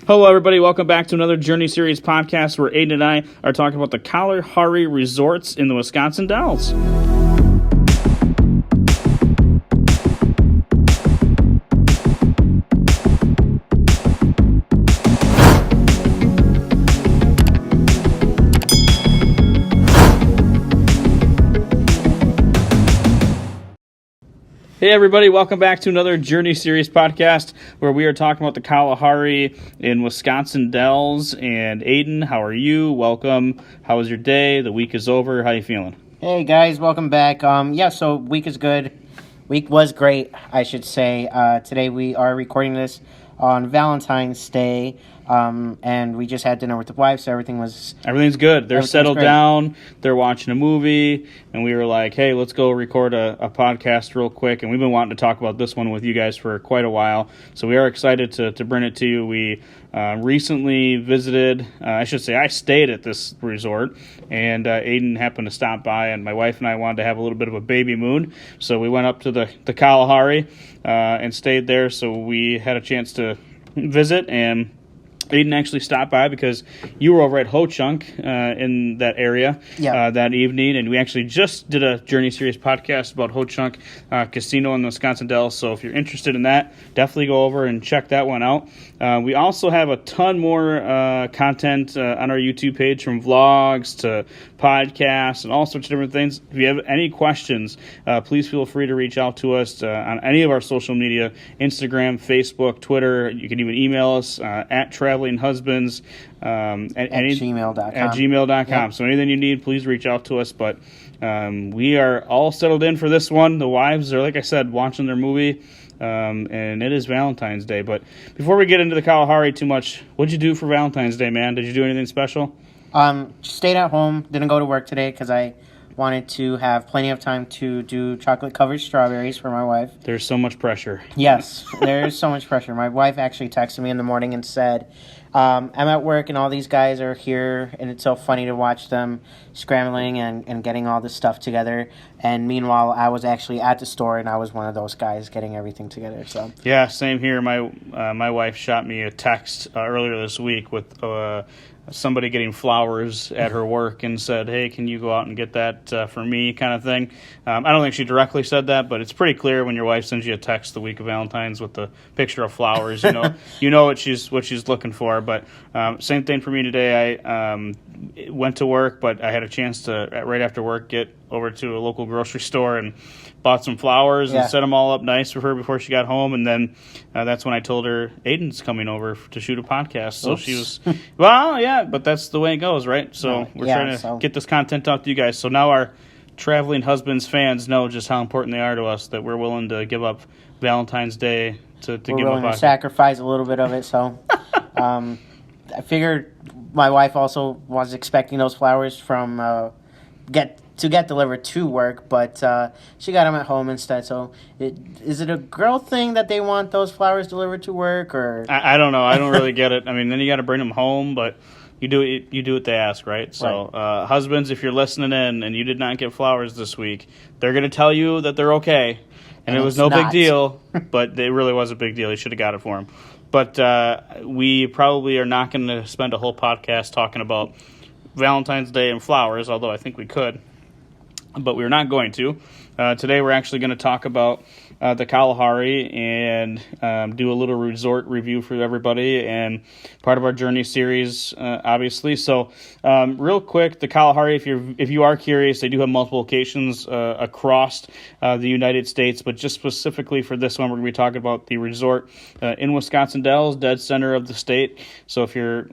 Hello, everybody. Welcome back to another Journey Series podcast where Aiden and I are talking about the Kalahari resorts in the Wisconsin Dells. Hey everybody, welcome back to another Journey Series podcast where we are talking about the Kalahari in Wisconsin Dells. And Aiden, how are you? Welcome. How was your day? The week is over. How you feeling? Hey guys, welcome back. So week is good. Week was great, I should say. Today we are recording this on Valentine's Day. And we just had dinner with the wife, so everything's good. They're settled down. They're watching a movie, and we were like, hey, let's go record a podcast real quick. And we've been wanting to talk about this one with you guys for quite a while, so we are excited to bring it to you. We recently visited, I stayed at this resort, and Aiden happened to stop by, and my wife and I wanted to have a little bit of a baby moon, so we went up to the Kalahari and stayed there, so we had a chance to visit, and Aiden actually stopped by because you were over at Ho Chunk in that area that evening, and we actually just did a Journey Series podcast about Ho Chunk Casino in the Wisconsin Dells, so if you're interested in that, definitely go over and check that one out. We also have a ton more content on our YouTube page, from vlogs to podcasts and all sorts of different things. If you have any questions, please feel free to reach out to us on any of our social media, Instagram, Facebook, Twitter. You can even email us at travelinghusbands at gmail.com. Yep. So anything you need, please reach out to us. But we are all settled in for this one. The wives are, like I said, watching their movie. And it is Valentine's Day. But before we get into the Kalahari too much, what'd you do for Valentine's Day, man? Did you do anything special? Stayed at home. Didn't go to work today because I wanted to have plenty of time to do chocolate-covered strawberries for my wife. There's so much pressure. Yes, there is so much pressure. My wife actually texted me in the morning and said, I'm at work and all these guys are here, and it's so funny to watch them scrambling and getting all this stuff together. And meanwhile, I was actually at the store, and I was one of those guys getting everything together. So yeah, same here. My wife shot me a text earlier this week with somebody getting flowers at her work and said, hey, can you go out and get that for me, kind of thing. I don't think she directly said that, but it's pretty clear when your wife sends you a text the week of Valentine's with the picture of flowers, you know what she's looking for. But same thing for me today. I went to work, but I had a chance to, right after work, get over to a local grocery store and bought some flowers and set them all up nice for her before she got home. And then that's when I told her Aiden's coming over to shoot a podcast. So she was, well, yeah, but that's the way it goes, right? So we're trying to get this content out to you guys. So now our Traveling Husbands fans know just how important they are to us, that we're willing to give up Valentine's Day to give up. We're willing to sacrifice a little bit of it. So I figured my wife also was expecting those flowers from get delivered to work, but she got them at home instead. So is it a girl thing that they want those flowers delivered to work, or I don't know. I don't really get it. I mean, then you got to bring them home, but you do what they ask, right? So husbands, if you're listening in and you did not get flowers this week, they're going to tell you that they're okay, and it was no big deal, but it really was a big deal. You should have got it for them. But we probably are not going to spend a whole podcast talking about Valentine's Day and flowers, although I think we could. But we're not going to. Today we're actually going to talk about the Kalahari and do a little resort review for everybody, and part of our Journey series, obviously. So real quick, the Kalahari, if you are curious, they do have multiple locations across the United States, but just specifically for this one, we're going to be talking about the resort in Wisconsin Dells, dead center of the state. So if you're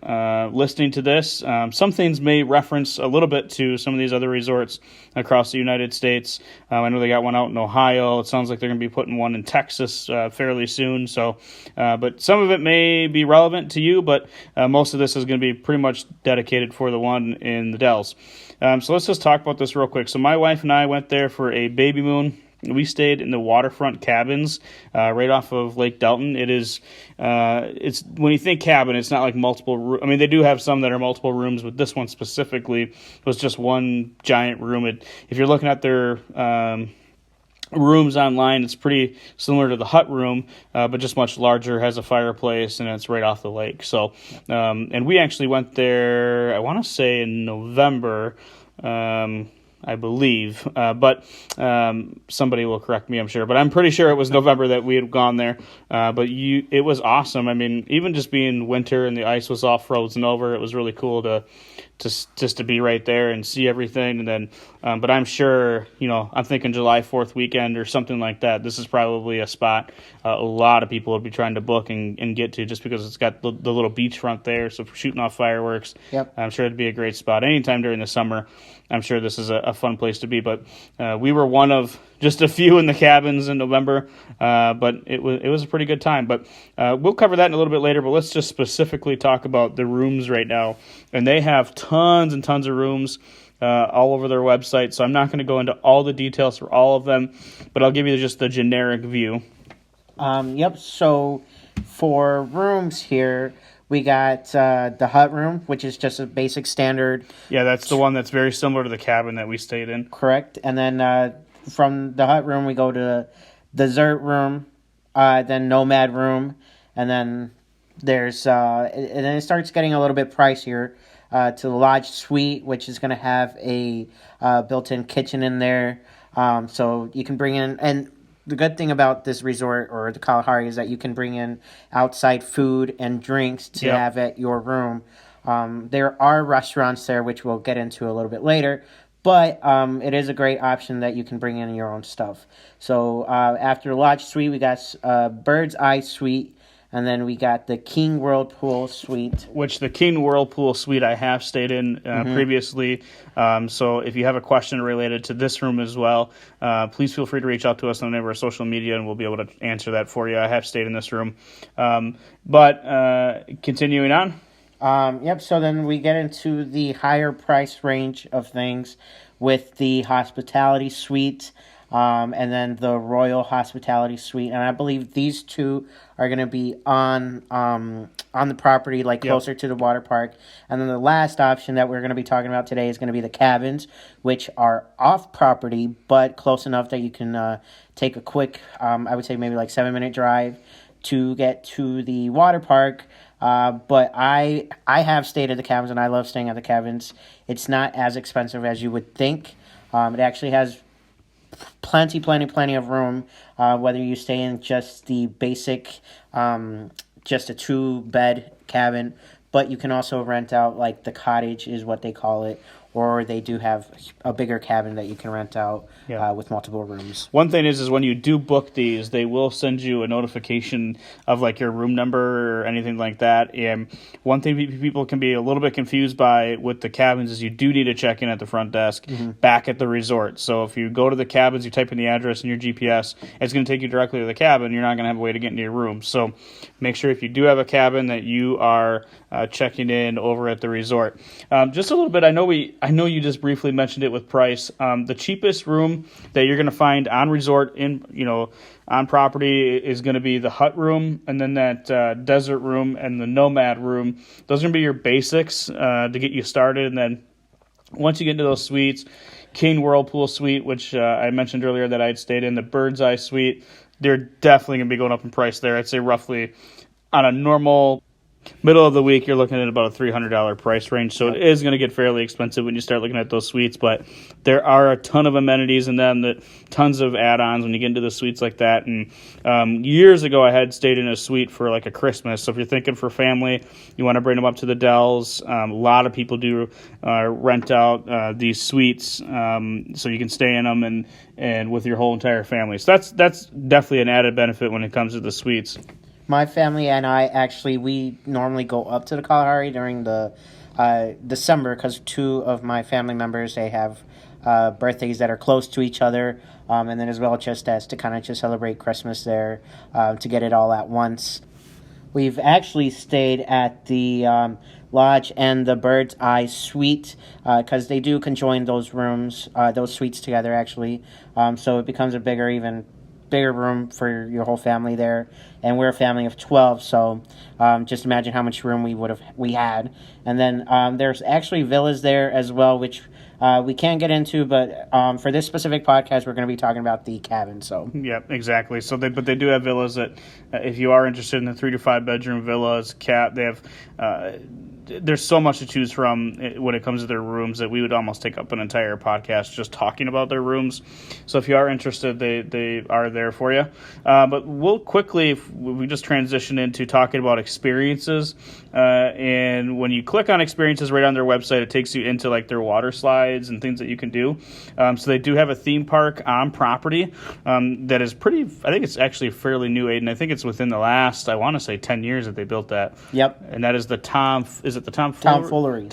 listening to this, some things may reference a little bit to some of these other resorts across the United States. I know they got one out in Ohio. It sounds like they're going to be putting one in Texas fairly soon. So, but some of it may be relevant to you, but most of this is going to be pretty much dedicated for the one in the Dells. So let's just talk about this real quick. So my wife and I went there for a baby moon. We stayed in the waterfront cabins right off of Lake Delton. It's when you think cabin, it's not like multiple. I mean, they do have some that are multiple rooms, but this one specifically was just one giant room. If you're looking at their rooms online. It's pretty similar to the hut room, but just much larger, has a fireplace, and it's right off the lake. So, and we actually went there, I want to say in November, I believe, but somebody will correct me, I'm sure, but I'm pretty sure it was November that we had gone there. But it was awesome. I mean, even just being winter and the ice was all frozen over, it was really cool to just to be right there and see everything. And then, but I'm sure, I'm thinking July 4th weekend or something like that. This is probably a spot a lot of people would be trying to book and get to, just because it's got the little beachfront there. So for shooting off fireworks, Yep. I'm sure it'd be a great spot anytime during the summer. I'm sure this is a fun place to be. But we were one of just a few in the cabins in November, but it was a pretty good time. But we'll cover that in a little bit later. But let's just specifically talk about the rooms right now. And they have tons and tons of rooms all over their website. So I'm not going to go into all the details for all of them, but I'll give you just the generic view. Yep. So for rooms here, we got the hut room, which is just a basic standard. Yeah, that's the one that's very similar to the cabin that we stayed in. Correct. And then from the hut room, we go to the dessert room, then nomad room, and then there's and then it starts getting a little bit pricier to the lodge suite, which is going to have a built-in kitchen in there, so you can bring in. And the good thing about this resort, or the Kalahari, is that you can bring in outside food and drinks to have at your room. There are restaurants there, which we'll get into a little bit later, but it is a great option that you can bring in your own stuff. So after the lodge suite, we got Bird's Eye Suite, and then we got the King Whirlpool Suite. Which the King Whirlpool Suite I have stayed in previously. So if you have a question related to this room as well, please feel free to reach out to us on any of our social media, and we'll be able to answer that for you. I have stayed in this room. But continuing on. Yep, so then we get into the higher price range of things with the Hospitality Suite, and then the Royal Hospitality Suite. And I believe these two are going to be on the property, like closer to the water park. And then the last option that we're going to be talking about today is going to be the cabins, which are off property, but close enough that you can take a quick, I would say maybe like 7-minute drive to get to the water park. But I have stayed at the cabins, and I love staying at the cabins. It's not as expensive as you would think. It actually has plenty of room, whether you stay in just the basic, just a 2-bed cabin, but you can also rent out, like the cottage is what they call it, or they do have a bigger cabin that you can rent out with multiple rooms. One thing is when you do book these, they will send you a notification of like your room number or anything like that. And one thing people can be a little bit confused by with the cabins is you do need to check in at the front desk back at the resort. So if you go to the cabins, you type in the address in your GPS, it's going to take you directly to the cabin. You're not going to have a way to get into your room. So make sure if you do have a cabin that you are checking in over at the resort. Just a little bit, I know you just briefly mentioned it with price. The cheapest room that you're going to find on resort on property is going to be the hut room, and then that desert room and the nomad room. Those are going to be your basics to get you started. And then once you get into those suites, King Whirlpool Suite, which I mentioned earlier that I'd stayed in, the Bird's Eye Suite, they're definitely going to be going up in price there. I'd say roughly on a normal middle of the week, you're looking at about a $300 price range, so it is going to get fairly expensive when you start looking at those suites, but there are a ton of amenities in them, tons of add-ons when you get into the suites like that. And years ago, I had stayed in a suite for like a Christmas, so if you're thinking for family, you want to bring them up to the Dells. A lot of people do rent out these suites, so you can stay in them and with your whole entire family. So that's definitely an added benefit when it comes to the suites. My family and I we normally go up to the Kalahari during the December, because 2 of my family members, they have birthdays that are close to each other, and then as well just as to kind of just celebrate Christmas there, to get it all at once. We've actually stayed at the lodge and the Bird's Eye Suite, because they do conjoin those rooms, those suites together actually, so it becomes a bigger bigger room for your whole family there, and we're a family of 12, so just imagine how much room we had. And then there's actually villas there as well, which we can't get into, but for this specific podcast, we're going to be talking about the cabin. So yeah, exactly. So but they do have villas that, if you are interested in the 3 to 5 bedroom villas, they have. There's so much to choose from when it comes to their rooms that we would almost take up an entire podcast just talking about their rooms. So if you are interested, they are there for you. But we'll quickly, if we just transition into talking about experiences. And when you click on experiences right on their website, it takes you into like their water slides and things that you can do. So they do have a theme park on property that is pretty, I think it's actually fairly new, Aiden. I think it's within the last, I want to say 10 years that they built that. Yep. And that is the Tomfoolery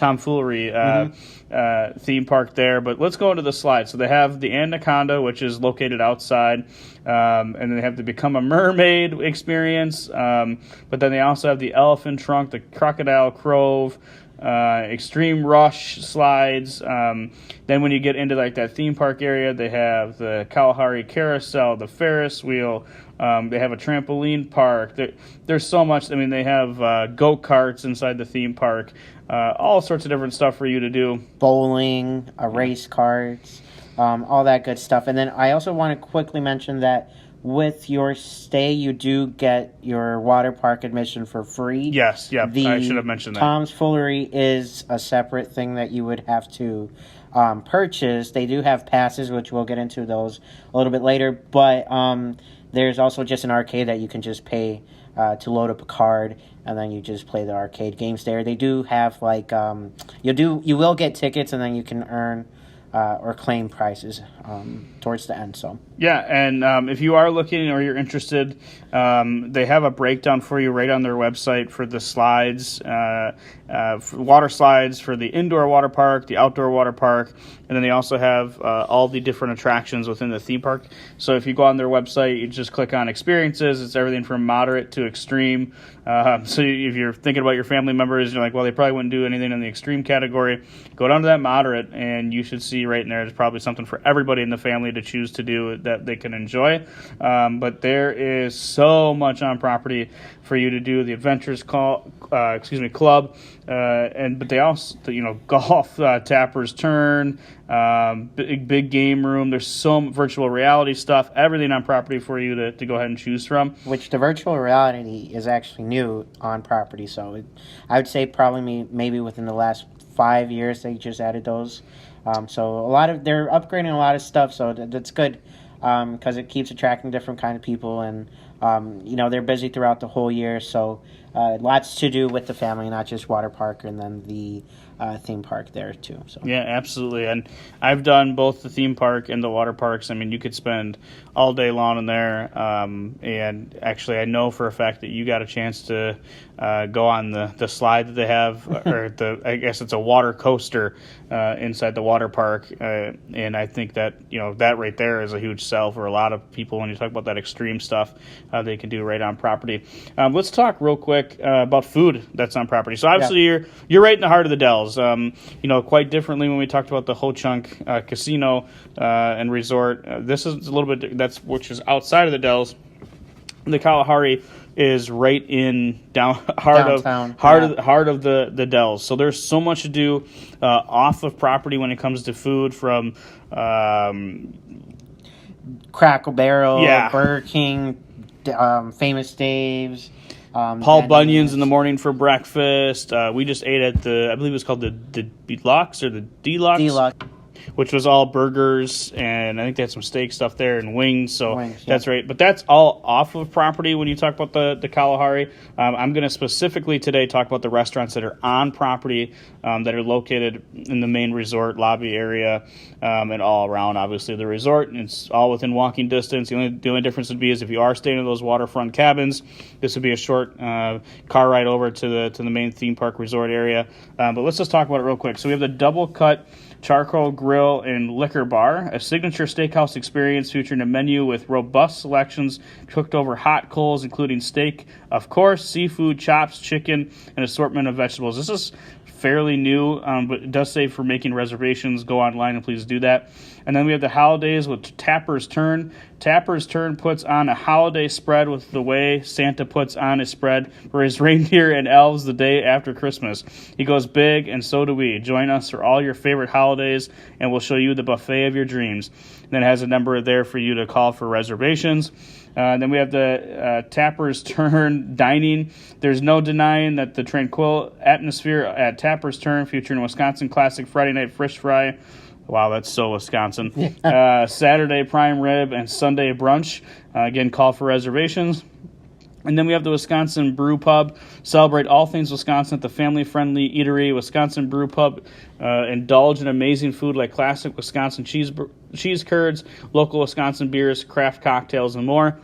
theme park there. But let's go into the slide. So they have the Anaconda, which is located outside, and then they have the Become a Mermaid experience. But then they also have the Elephant Trunk, the Crocodile Cove, Extreme Rush slides. Then when you get into like that theme park area, they have the Kalahari Carousel, the Ferris wheel. They have a trampoline park. There's so much. I mean, they have go-karts inside the theme park. All sorts of different stuff for you to do. Bowling, race carts, all that good stuff. And then I also want to quickly mention that with your stay, you do get your water park admission for free. Yes, yeah, I should have mentioned that. Tomfoolery is a separate thing that you would have to purchase. They do have passes, which we'll get into those a little bit later, but there's also just an arcade that you can just pay to load up a card, and then you just play the arcade games there. They do have like you will get tickets, and then you can earn or claim prizes towards the end. So yeah, and if you are looking or you're interested, they have a breakdown for you right on their website for the slides, for water slides for the indoor water park, the outdoor water park, and then they also have all the different attractions within the theme park. So if you go on their website, you just click on experiences. It's everything from moderate to extreme. So if you're thinking about your family members, you're like, well, they probably wouldn't do anything in the extreme category. Go down to that moderate, and you should see right in there, there's probably something for everybody in the family to choose to do that they can enjoy. But there is so much on property for you to do. The Adventures Club, but they also, golf, Tapper's Turn, big game room. There's some virtual reality stuff, everything on property for you to go ahead and choose from. Which the virtual reality is actually new on property, so I would say probably maybe within the last 5 years they just added those. So they're upgrading a lot of stuff, so that's good because it keeps attracting different kind of people, and they're busy throughout the whole year, so lots to do with the family, not just water park and then the theme park there too. So yeah, absolutely. And I've done both the theme park and the water parks. I mean, you could spend all day long in there. And actually, I know for a fact that you got a chance to go on the slide that they have, or I guess it's a water coaster inside the water park. And I think that that right there is a huge sell for a lot of people when you talk about that extreme stuff they can do right on property. Let's talk real quick about food that's on property. So obviously you're right in the heart of the Dells. Quite differently when we talked about the Ho Chunk Casino and Resort. This is a little bit which is outside of the Dells. The Kalahari is right in heart of the Dells. So there's so much to do off of property when it comes to food, from Crackle Barrel, Burger King, Famous Dave's. Paul Bunyan's in the morning for breakfast. We just ate at I believe it was called the Deluxe or the Deluxe, which was all burgers, and I think they had some steak stuff there and wings. So that's right. But that's all off of property when you talk about the Kalahari. I'm going to specifically today talk about the restaurants that are on property, that are located in the main resort lobby area, and all around, obviously, the resort. And it's all within walking distance. The only difference would be is if you are staying in those waterfront cabins, this would be a short car ride over to the main theme park resort area. But let's just talk about it real quick. So we have the Double Cut Charcoal Grill and Liquor Bar, a signature steakhouse experience featuring a menu with robust selections cooked over hot coals, including steak, of course, seafood, chops, chicken, and assortment of vegetables. This is fairly new, but it does say for making reservations, go online and please do that. And then we have the holidays with Tapper's Turn. Tapper's Turn puts on a holiday spread with the way Santa puts on his spread for his reindeer and elves the day after Christmas. He goes big, and so do we. Join us for all your favorite holidays, and we'll show you the buffet of your dreams. And then it has a number there for you to call for reservations. Then we have the Tapper's Turn dining. There's no denying that the tranquil atmosphere at Tapper's Turn, featuring Wisconsin classic Friday night fish fry. Wow, that's so Wisconsin. Saturday prime rib and Sunday brunch. Again, call for reservations. And then we have the Wisconsin Brew Pub. Celebrate all things Wisconsin at the family-friendly eatery. Wisconsin Brew Pub. Indulge in amazing food like classic Wisconsin cheese curds, local Wisconsin beers, craft cocktails, and more.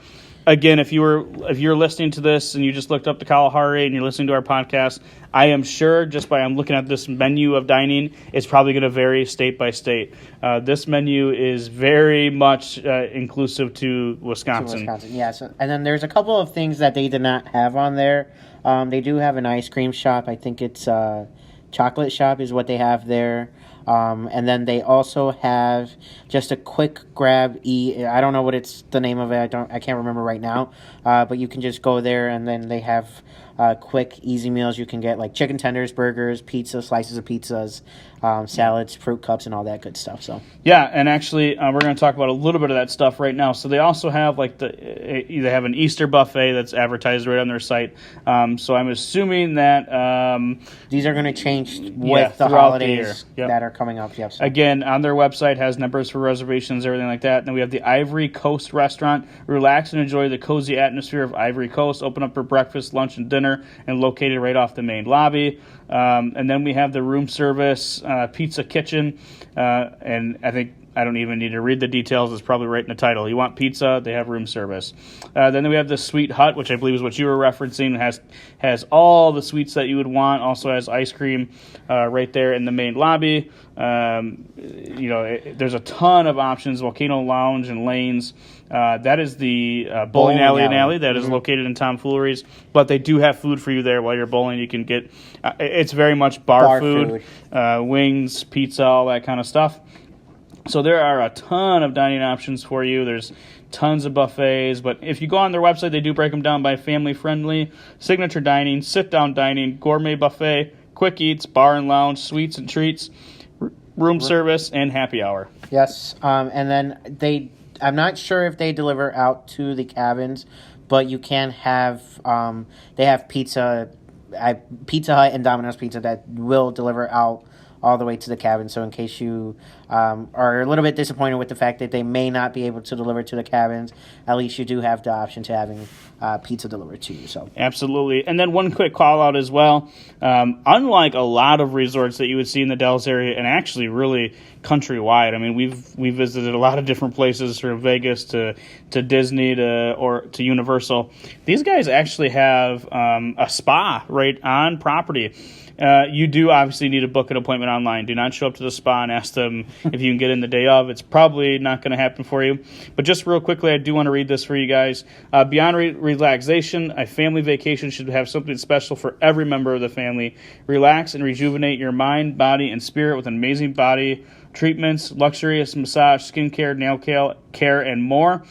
Again, if you're listening to this and you just looked up the Kalahari and you're listening to our podcast, I am sure just by I'm looking at this menu of dining, it's probably going to vary state by state. This menu is very much inclusive to Wisconsin. Yes. And then there's a couple of things that they did not have on there. They do have an ice cream shop. I think it's chocolate shop is what they have there. And then they also have just a quick grab I don't know what it's the name of it. I can't remember right now. But you can just go there, and then they have quick, easy meals. You can get like chicken tenders, burgers, pizza, slices of pizzas, salads, fruit cups, and all that good stuff. So yeah, and actually we're going to talk about a little bit of that stuff right now. So they also have like they have an Easter buffet that's advertised right on their site. So I'm assuming that these are going to change with the holidays that are coming up. Yep. So. Again, on their website has numbers for reservations, everything like that. And then we have the Ivory Coast Restaurant. Relax and enjoy the cozy atmosphere of Ivory Coast. Open up for breakfast, lunch, and dinner, and located right off the main lobby. And then we have the room service pizza kitchen, and I don't even need to read the details. It's probably right in the title. You want pizza, they have room service. Then we have the Sweet Hut, which I believe is what you were referencing. It has all the sweets that you would want. Also has ice cream right there in the main lobby. There's a ton of options. Volcano Lounge and Lanes. That is the bowling alley and alley that is located in Tomfoolery's. But they do have food for you there while you're bowling. You can get it's very much bar food. Wings, pizza, all that kind of stuff. So there are a ton of dining options for you. There's tons of buffets. But if you go on their website, they do break them down by family-friendly, signature dining, sit-down dining, gourmet buffet, quick eats, bar and lounge, sweets and treats, room service, and happy hour. Yes. And then I'm not sure if they deliver out to the cabins, but you can have, they have Pizza Hut and Domino's Pizza that will deliver out all the way to the cabin. So in case you are a little bit disappointed with the fact that they may not be able to deliver to the cabins, at least you do have the option to having pizza delivered to you. So absolutely. And then one quick call out as well. Unlike a lot of resorts that you would see in the Dallas area, and actually really countrywide. I mean, we've visited a lot of different places, from Vegas to Disney to Universal. These guys actually have a spa right on property. You do obviously need to book an appointment online. Do not show up to the spa and ask them if you can get in the day of. It's probably not going to happen for you. But just real quickly, I do want to read this for you guys. Beyond relaxation, a family vacation should have something special for every member of the family. Relax and rejuvenate your mind, body, and spirit with an amazing body treatments, luxurious massage, skincare, nail care, and more.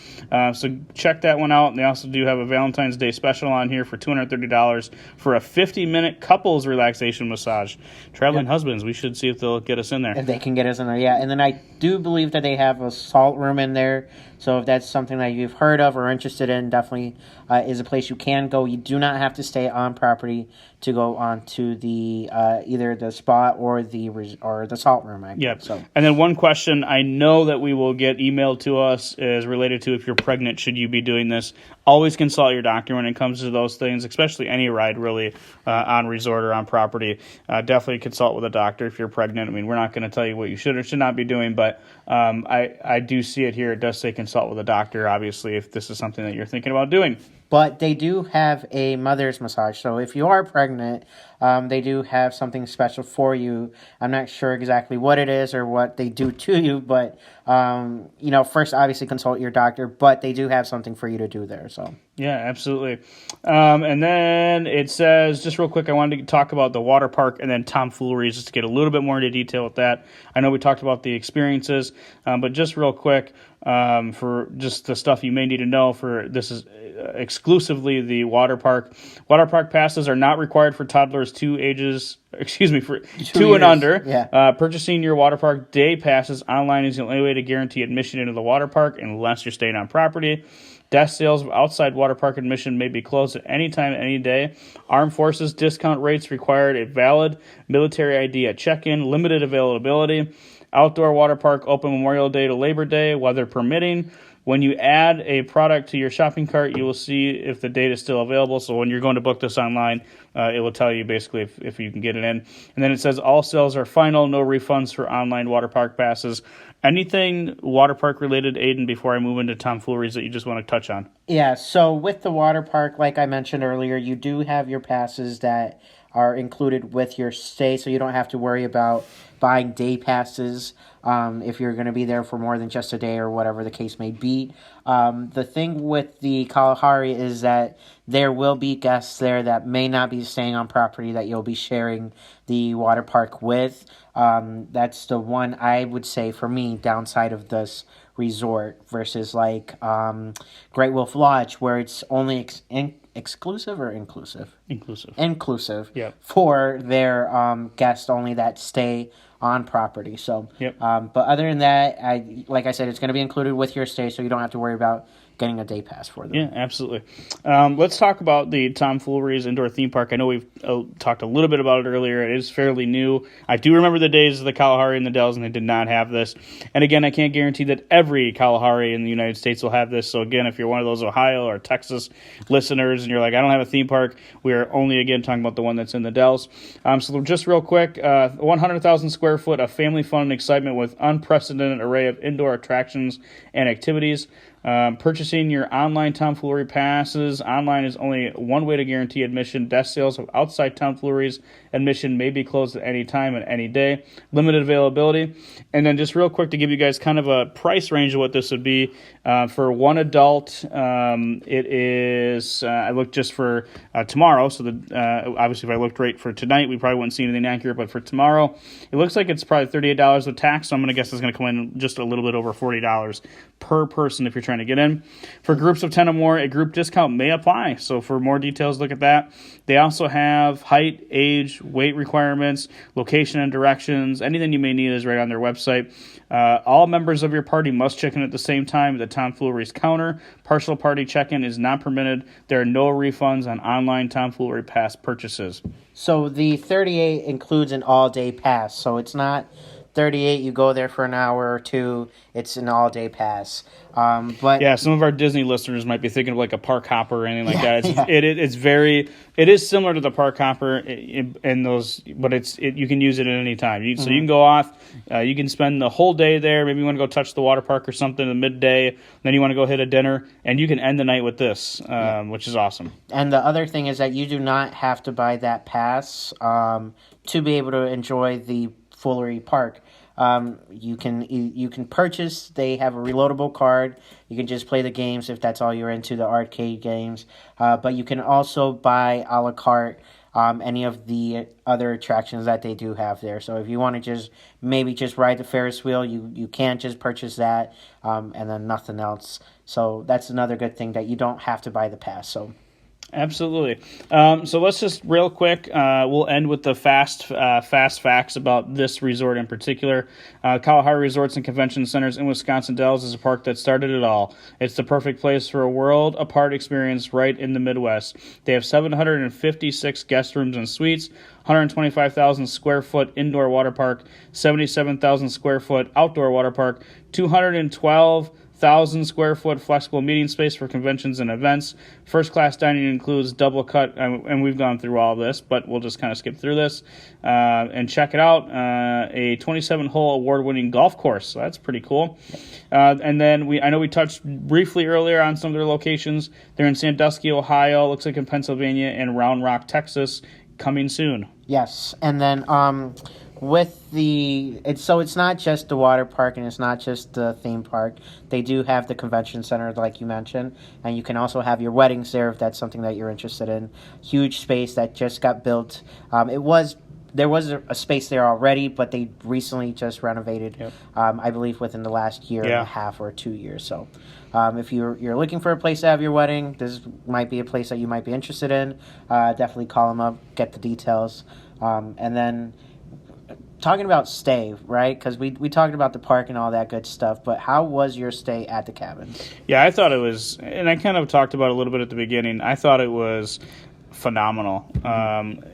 So check that one out. And they also do have a Valentine's Day special on here for $230 for a 50-minute couples relaxation massage. Traveling husbands, we should see if they'll get us in there. If they can get us in there, yeah. And then I do believe that they have a salt room in there. So if that's something that you've heard of or interested in, definitely is a place you can go. You do not have to stay on property to go on to the either the spa or the salt room. Yep. So. And then one question I know that we will get emailed to us is related to if you're pregnant, should you be doing this? Always consult your doctor when it comes to those things, especially any ride really on resort or on property. Definitely consult with a doctor if you're pregnant. I mean, we're not going to tell you what you should or should not be doing, but I do see it here. It does say consult with a doctor, obviously, if this is something that you're thinking about doing. But they do have a mother's massage. So if you are pregnant, they do have something special for you. I'm not sure exactly what it is or what they do to you, but, first obviously consult your doctor, but they do have something for you to do there. So yeah, absolutely. And then it says, just real quick, I wanted to talk about the Waterpark and then Tomfoolery, just to get a little bit more into detail with that. I know we talked about the experiences, but just real quick, for just the stuff you may need to know. For this is exclusively the water park. Water park passes are not required for toddlers for 2 and under. Yeah. Purchasing your water park day passes online is the only way to guarantee admission into the water park unless you're staying on property. Desk sales of outside water park admission may be closed at any time, any day. Armed Forces discount rates required a valid military ID at check-in. Limited availability. Outdoor water park open Memorial Day to Labor Day, weather permitting. When you add a product to your shopping cart, you will see if the date is still available. So when you're going to book this online, it will tell you basically if you can get it in. And then it says all sales are final, no refunds for online water park passes. Anything water park related, Aiden, before I move into tomfooleries that you just want to touch on? Yeah, so with the water park, like I mentioned earlier, you do have your passes that are included with your stay, so you don't have to worry about buying day passes if you're going to be there for more than just a day or whatever the case may be. The thing with the Kalahari is that there will be guests there that may not be staying on property that you'll be sharing the water park with. That's the one I would say for me downside of this resort versus like Great Wolf Lodge, where it's only exclusive or inclusive? Inclusive. Yep. For their guests only that stay on property. So, yep. But other than that, like I said, it's going to be included with your stay, so you don't have to worry about getting a day pass for them. Yeah, absolutely. Let's talk about the Tomfoolery's indoor theme park. I know we've talked a little bit about it earlier. It is fairly new. I do remember the days of the Kalahari and the Dells, and they did not have this. And again, I can't guarantee that every Kalahari in the United States will have this. So again, if you're one of those Ohio or Texas listeners and you're like, I don't have a theme park, we are only, again, talking about the one that's in the Dells. So just real quick, 100,000 square foot of family fun and excitement with unprecedented array of indoor attractions and activities. Purchasing your online Tomfoolery passes. Online is only one way to guarantee admission. Desk sales of outside Tomfooleries admission may be closed at any time and any day. Limited availability. And then just real quick to give you guys kind of a price range of what this would be. For one adult, it is, I looked just for tomorrow, so obviously if I looked right for tonight, we probably wouldn't see anything accurate, but for tomorrow, it looks like it's probably $38 with tax, so I'm going to guess it's going to come in just a little bit over $40 per person if you're trying to get in. For groups of 10 or more, a group discount may apply, so for more details, look at that. They also have height, age, weight requirements, location and directions. Anything you may need is right on their website. All members of your party must check in at the same time at the Tomfoolery's counter. Partial party check-in is not permitted. There are no refunds on online Tomfoolery pass purchases. So the 38 includes an all-day pass, so it's not 38, you go there for an hour or two, it's an all-day pass. But yeah, some of our Disney listeners might be thinking of like a park hopper or anything like that. It is similar to the park hopper in those, but you can use it at any time. So you can go off, you can spend the whole day there. Maybe you want to go touch the water park or something in the midday. Then you want to go hit a dinner, and you can end the night with this, which is awesome. And the other thing is that you do not have to buy that pass to be able to enjoy the Foolery Park. You can purchase. They have a reloadable card. You can just play the games if that's all you're into, the arcade games. But you can also buy a la carte any of the other attractions that they do have there. So if you want to just ride the Ferris wheel, you can just purchase that and then nothing else. So that's another good thing that you don't have to buy the pass. So. Absolutely. So let's just real quick, we'll end with the fast facts about this resort in particular. Kalahari Resorts and Convention Centers in Wisconsin Dells is a park that started it all. It's the perfect place for a world-apart experience right in the Midwest. They have 756 guest rooms and suites, 125,000 square foot indoor water park, 77,000 square foot outdoor water park, 212,000 square foot flexible meeting space for conventions and events. First class dining includes double cut, and we've gone through all this, but we'll just kind of skip through this and check it out. A 27-hole award-winning golf course, so that's pretty cool. And then I know we touched briefly earlier on some of their locations. They're in Sandusky, Ohio, looks like in Pennsylvania, and Round Rock, Texas, coming soon. Yes, and then it's not just the water park and it's not just the theme park. They do have the convention center, like you mentioned, and you can also have your weddings there if that's something that you're interested in. Huge space that just got built. It was there was a space there already, but they recently just renovated. Yep. I believe within the last year and Yeah. a half or 2 years. So, if you're looking for a place to have your wedding, this might be a place that you might be interested in. Definitely call them up, get the details, and then talking about stay, right? Because we talked about the park and all that good stuff, but how was your stay at the cabins? Yeah, I thought it was, and I kind of talked about it a little bit at the beginning. I thought it was phenomenal.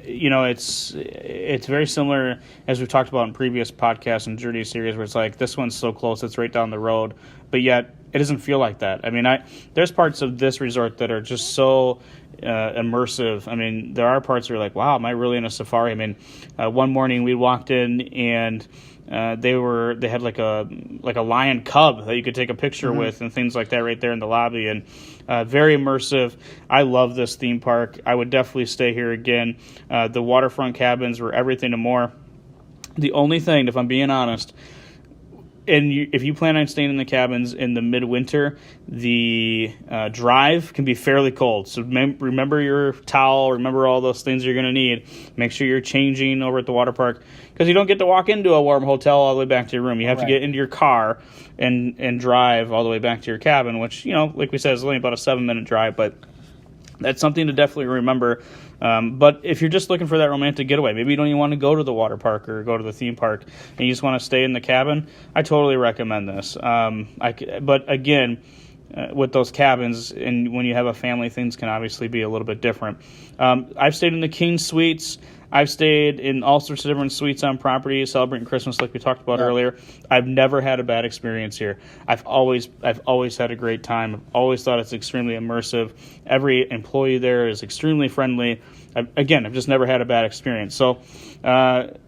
It's very similar as we've talked about in previous podcasts and journey series, where it's like this one's so close, it's right down the road, but yet it doesn't feel like that. I mean, there's parts of this resort that are just so immersive. I mean, there are parts where you're like, wow, am I really in a safari? I mean, one morning we walked in and they had like a lion cub that you could take a picture with and things like that right there in the lobby, and very immersive. I love this theme park. I would definitely stay here again. The waterfront cabins were everything and more. The only thing, if I'm being honest, if you plan on staying in the cabins in the midwinter, the drive can be fairly cold. So remember your towel, remember all those things you're going to need. Make sure you're changing over at the water park, because you don't get to walk into a warm hotel all the way back to your room. You have to get into your car and drive all the way back to your cabin, which, like we said, is only about a 7-minute drive, but that's something to definitely remember. But if you're just looking for that romantic getaway, maybe you don't even want to go to the water park or go to the theme park, and you just want to stay in the cabin, I totally recommend this. But again, with those cabins, and when you have a family, things can obviously be a little bit different. I've stayed in the King Suites. I've stayed in all sorts of different suites on property, celebrating Christmas like we talked about earlier. I've never had a bad experience here. I've always had a great time. I've always thought it's extremely immersive. Every employee there is extremely friendly. I've just never had a bad experience. So,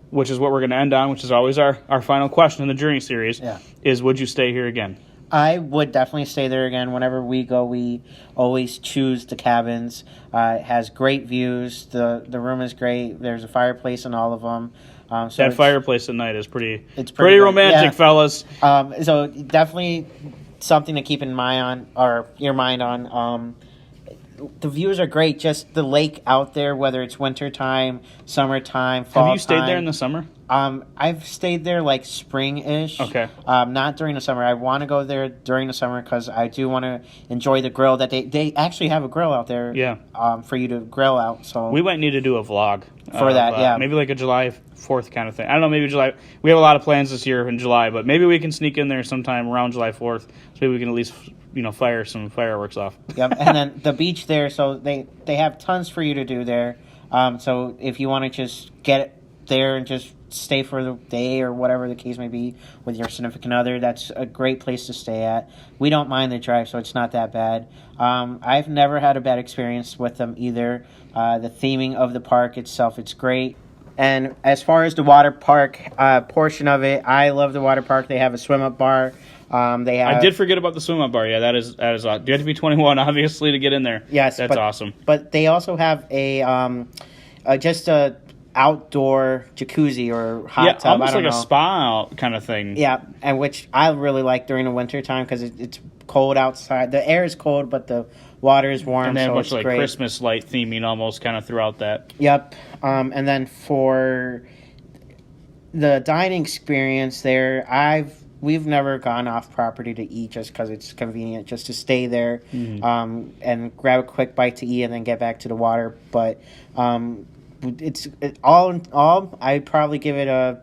which is what we're going to end on, which is always our final question in the Journey series, is would you stay here again? I would definitely stay there again. Whenever we go, we always choose the cabins. It has great views. The room is great. There's a fireplace in all of them. That fireplace at night is pretty pretty romantic, fellas. So definitely something to keep in mind your mind on. The views are great. Just the lake out there, whether it's wintertime, summertime, fall time. Have you stayed there in the summer? I've stayed there like spring-ish. Okay. Not during the summer. I want to go there during the summer because I do want to enjoy the grill. That they actually have a grill out there. Yeah. For you to grill out. So we might need to do a vlog for that. Yeah. Maybe like a July 4th kind of thing. I don't know. Maybe July. We have a lot of plans this year in July, but maybe we can sneak in there sometime around July 4th, so maybe we can at least fire some fireworks off. Yep. And then the beach there. So they have tons for you to do there. So if you want to just get there and just stay for the day or whatever the case may be with your significant other, that's a great place to stay at. We don't mind the drive, so it's not that bad. I've never had a bad experience with them either. The theming of the park itself, it's great. And as far as the water park portion of it, I love the water park. They have a swim-up bar. I did forget about the swim-up bar. Yeah, that is awesome. You have to be 21, obviously, to get in there. Yes. That's awesome. But they also have just a outdoor jacuzzi or hot tub. Almost I don't like know. a spa kind of thing. Yeah, and which I really like during the winter time because it's cold outside. The air is cold, but the water is warm. And they have so much it's like great. Christmas light theming almost kind of throughout that. Yep. And then for the dining experience there, we've never gone off property to eat just because it's convenient just to stay there and grab a quick bite to eat and then get back to the water. But all in all, I'd probably give it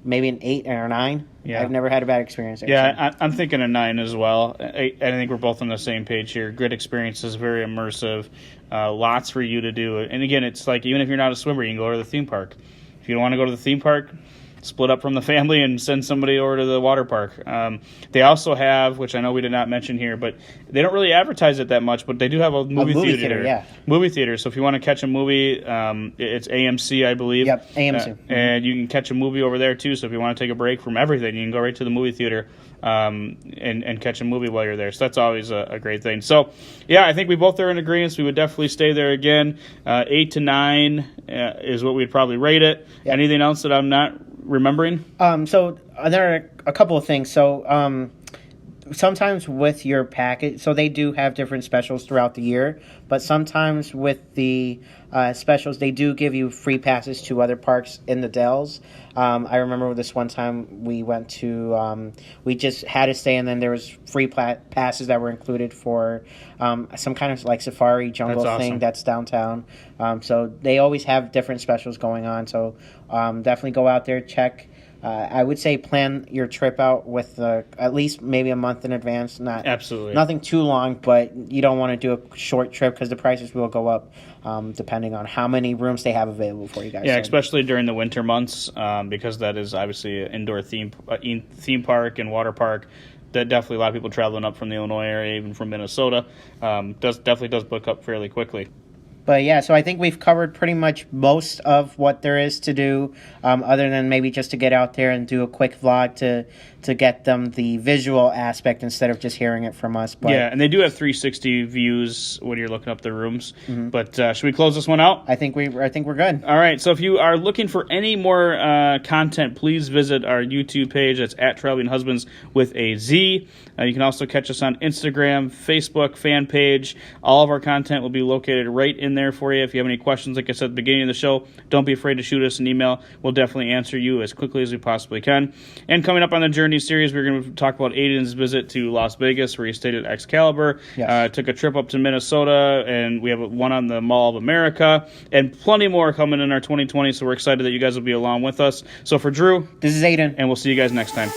maybe an 8 or a 9. Yeah. I've never had a bad experience there. Yeah, I'm thinking a 9 as well. I think we're both on the same page here. Good experiences, very immersive, lots for you to do. And again, it's like even if you're not a swimmer, you can go to the theme park. If you don't want to go to the theme park, split up from the family and send somebody over to the water park. They also have, which I know we did not mention here, but they don't really advertise it that much, but they do have a movie theater. Yeah. Movie theater. So if you want to catch a movie, it's AMC, I believe. Yep, AMC. And you can catch a movie over there, too. So if you want to take a break from everything, you can go right to the movie theater and catch a movie while you're there. So that's always a great thing. So, yeah, I think we both are in agreement. We would definitely stay there again. 8 to 9 is what we'd probably rate it. Yep. Anything else that I'm not remembering? So there are a couple of things. So sometimes with your package, so they do have different specials throughout the year, but sometimes with the specials, they do give you free passes to other parks in the Dells. I remember this one time we went to, we just had to stay, and then there was free passes that were included for some kind of like safari jungle thing that's downtown. So they always have different specials going on. So definitely go out there, check. I would say plan your trip out with at least maybe a month in advance. Nothing too long, but you don't want to do a short trip because the prices will go up depending on how many rooms they have available for you guys. Yeah, especially during the winter months because that is obviously an indoor theme park and water park. That definitely a lot of people traveling up from the Illinois area, even from Minnesota, definitely does book up fairly quickly. But yeah, so I think we've covered pretty much most of what there is to do, other than maybe just to get out there and do a quick vlog to get them the visual aspect instead of just hearing it from us. But yeah, and they do have 360 views when you're looking up the rooms. Mm-hmm. But should we close this one out? I think we're good. All right, so if you are looking for any more content, please visit our YouTube page. That's at Traveling Husbands with a Z. You can also catch us on Instagram, Facebook, fan page. All of our content will be located right in there for you. If you have any questions, like I said at the beginning of the show, don't be afraid to shoot us an email. We'll definitely answer you as quickly as we possibly can. And coming up on the Journey series, we're going to talk about Aiden's visit to Las Vegas, where he stayed at Excalibur, took a trip up to Minnesota, and we have one on the Mall of America, and plenty more coming in our 2020, so we're excited that you guys will be along with us. So for Drew, this is Aiden, and we'll see you guys next time.